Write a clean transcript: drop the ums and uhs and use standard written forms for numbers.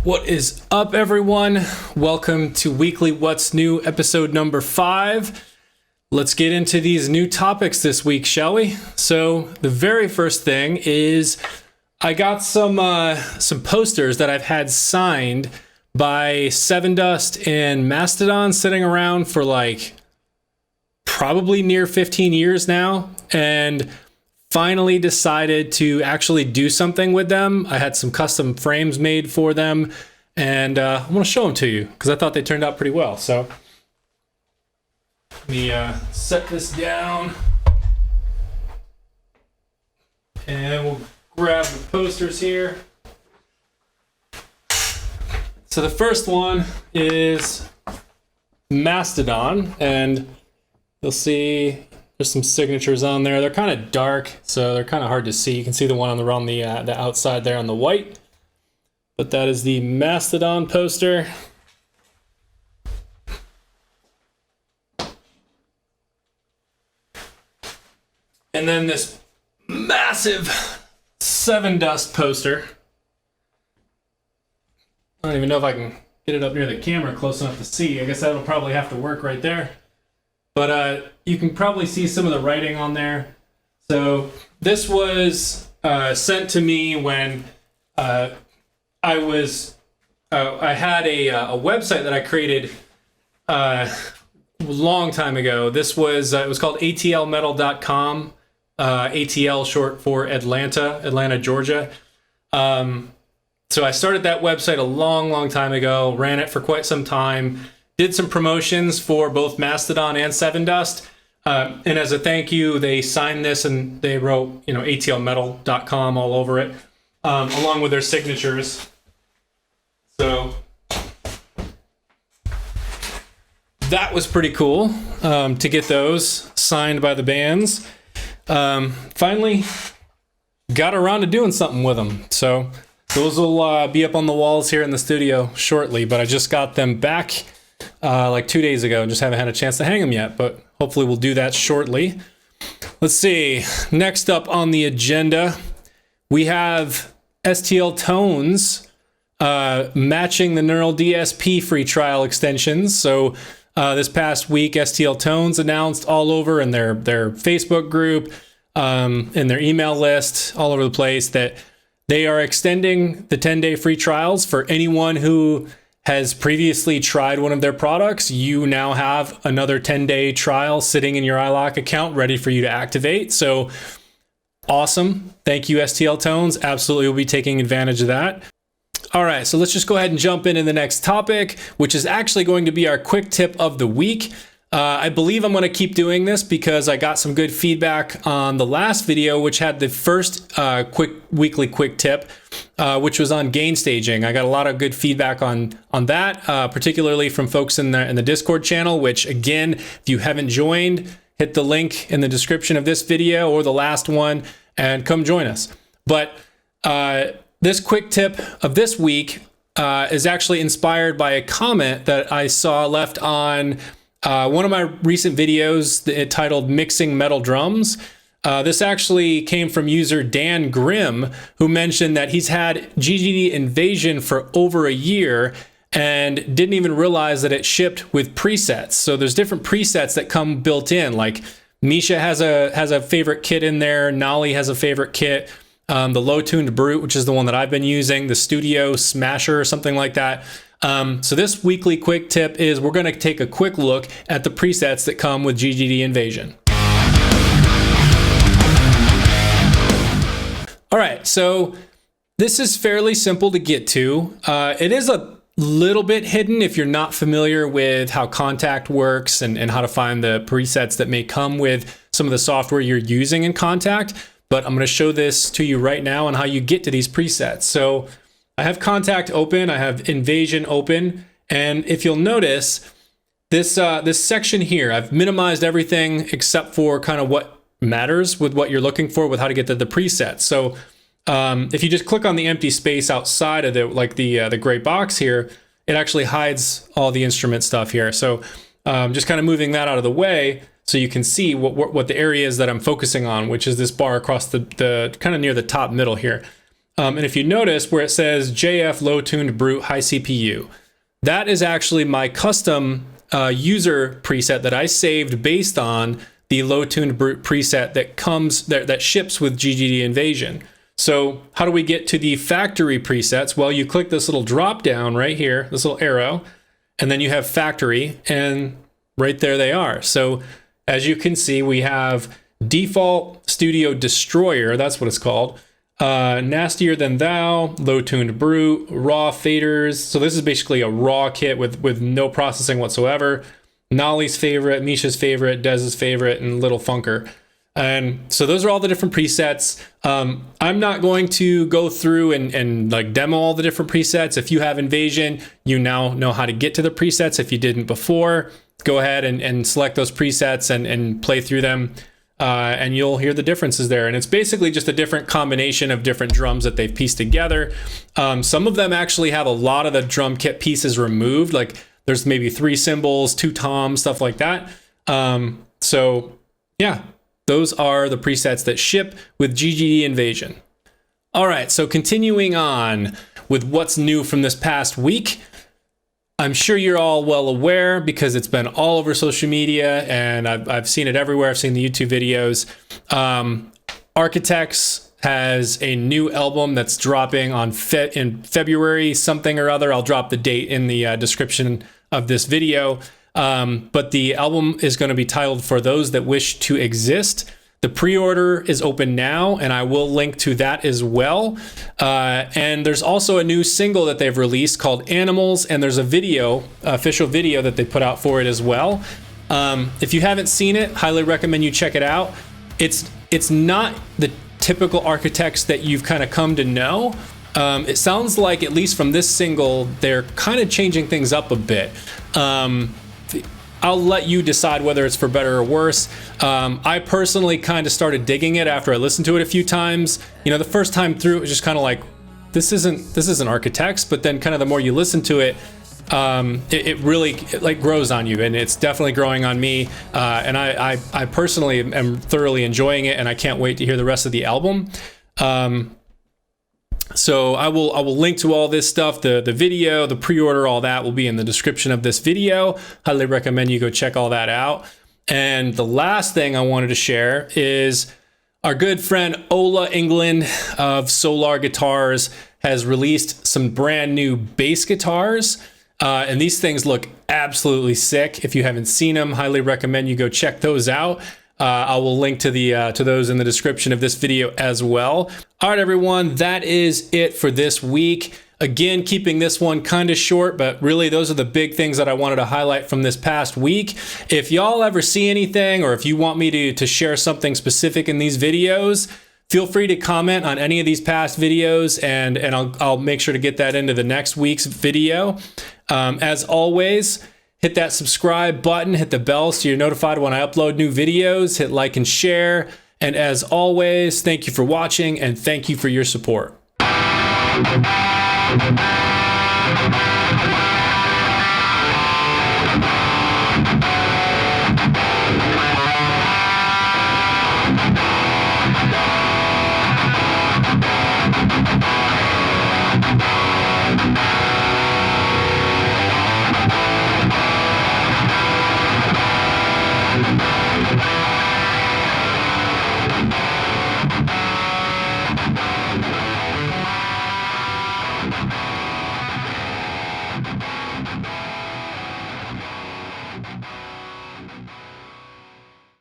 What is up, everyone? Welcome to Weekly What's New, episode number 5. Let's get into these new topics this week, shall we? So the very first thing is I got some posters that I've had signed by Sevendust and Mastodon sitting around for like probably near 15 years now, and finally decided to actually do something with them. I had some custom frames made for them, and I want to show them to you because I thought they turned out pretty well. So let me set this down, and we'll grab the posters here. So the first one is Mastodon, and you'll see there's some signatures on there. They're kind of dark, so they're kind of hard to see. You can see the one on the outside there on the white. But that is the Mastodon poster. And then this massive Sevendust poster. I don't even know if I can get it up near the camera close enough to see. I guess that'll probably have to work right there. But you can probably see some of the writing on there. So this was sent to me when I had a website that I created a long time ago. This was it was called atlmetal.com. ATL short for Atlanta, Georgia. So I started that website a long time ago, ran it for quite some time, did some promotions for both Mastodon and Sevendust. And as a thank you, they signed this and they wrote, atlmetal.com all over it, along with their signatures. So that was pretty cool to get those signed by the bands. Finally got around to doing something with them. So those will be up on the walls here in the studio shortly, but I just got them back like 2 days ago and just haven't had a chance to hang them yet, but hopefully we'll do that shortly. Let's see. Next up on the agenda, we have STLTones matching the Neural DSP free trial extensions. So this past week, STLTones announced all over in their Facebook group, in their email list, all over the place, that they are extending the 10-day free trials for anyone who has previously tried one of their products. You now have another 10-day trial sitting in your iLock account ready for you to activate. So awesome. Thank you, STLTones. Absolutely will be taking advantage of that. All right, so let's just go ahead and jump into the next topic, which is actually going to be our quick tip of the week. I believe I'm going to keep doing this because I got some good feedback on the last video, which had the first weekly quick tip, which was on gain staging. I got a lot of good feedback on that, particularly from folks in the Discord channel, which again, if you haven't joined, hit the link in the description of this video or the last one and come join us. But this quick tip of this week is actually inspired by a comment that I saw left on one of my recent videos titled Mixing Metal Drums. This actually came from user Dan Grimm, who mentioned that he's had GGD Invasion for over a year and didn't even realize that it shipped with presets. So there's different presets that come built in, like Misha has a favorite kit in there, Nolly has a favorite kit, the low-tuned Brute, which is the one that I've been using, the Studio Smasher or something like that. So this weekly quick tip is we're going to take a quick look at the presets that come with GGD Invasion. All right, so this is fairly simple to get to. It is a little bit hidden if you're not familiar with how Contact works and how to find the presets that may come with some of the software you're using in Contact. But I'm going to show this to you right now on how you get to these presets. So I have Contact open, I have Invasion open, and if you'll notice, this section here, I've minimized everything except for kind of what matters with what you're looking for with how to get to the presets. So if you just click on the empty space outside of the gray box here, it actually hides all the instrument stuff here. So just kind of moving that out of the way so you can see what the area is that I'm focusing on, which is this bar across the kind of near the top middle here. And if you notice where it says JF Low Tuned Brute High CPU, that is actually my custom user preset that I saved based on the Low Tuned Brute preset that ships with GGD Invasion. So how do we get to the factory presets? Well, you click this little drop down right here, this little arrow, and then you have factory, and right there they are. So as you can see, we have default Studio Destroyer, that's what it's called, Nastier Than Thou, Low Tuned Brute, raw faders. So this is basically a raw kit with no processing whatsoever. Nolly's favorite, Misha's favorite, Dez's favorite, and Little Funker. And so those are all the different presets. I'm not going to go through and like demo all the different presets. If you have Invasion, you now know how to get to the presets. If you didn't before, go ahead and select those presets and play through them. And you'll hear the differences there. And it's basically just a different combination of different drums that they've pieced together. Some of them actually have a lot of the drum kit pieces removed. Like there's maybe 3 cymbals, 2 toms, stuff like that. So yeah, those are the presets that ship with GGD Invasion. All right, so continuing on with what's new from this past week. I'm sure you're all well aware because it's been all over social media and I've seen it everywhere. I've seen the YouTube videos. Architects has a new album that's dropping on in February something or other. I'll drop the date in the description of this video. But the album is going to be titled For Those That Wish to Exist. The pre-order is open now, and I will link to that as well. And there's also a new single that they've released called Animals, and there's a video, official video that they put out for it as well. If you haven't seen it, highly recommend you check it out. It's not the typical Architects that you've kind of come to know. It sounds like, at least from this single, they're kind of changing things up a bit. I'll let you decide whether it's for better or worse. I personally kind of started digging it after I listened to it a few times. You know, the first time through, it was just kind of like, this isn't Architects, but then kind of the more you listen to it, it really like grows on you, and it's definitely growing on me. And I personally am thoroughly enjoying it, and I can't wait to hear the rest of the album. So I will link to all this stuff, the video, the pre-order, all that will be in the description of this video. Highly recommend you go check all that out. And the last thing I wanted to share is our good friend Ola England of Solar Guitars has released some brand new bass guitars. And these things look absolutely sick. If you haven't seen them, highly recommend you go check those out. I will link to those in the description of this video as well. All right, everyone, that is it for this week. Again, keeping this one kind of short, but really those are the big things that I wanted to highlight from this past week. If y'all ever see anything, or if you want me to share something specific in these videos, feel free to comment on any of these past videos, and I'll make sure to get that into the next week's video. As always, hit that subscribe button, hit the bell so you're notified when I upload new videos, hit like and share. And as always, thank you for watching and thank you for your support. Bye.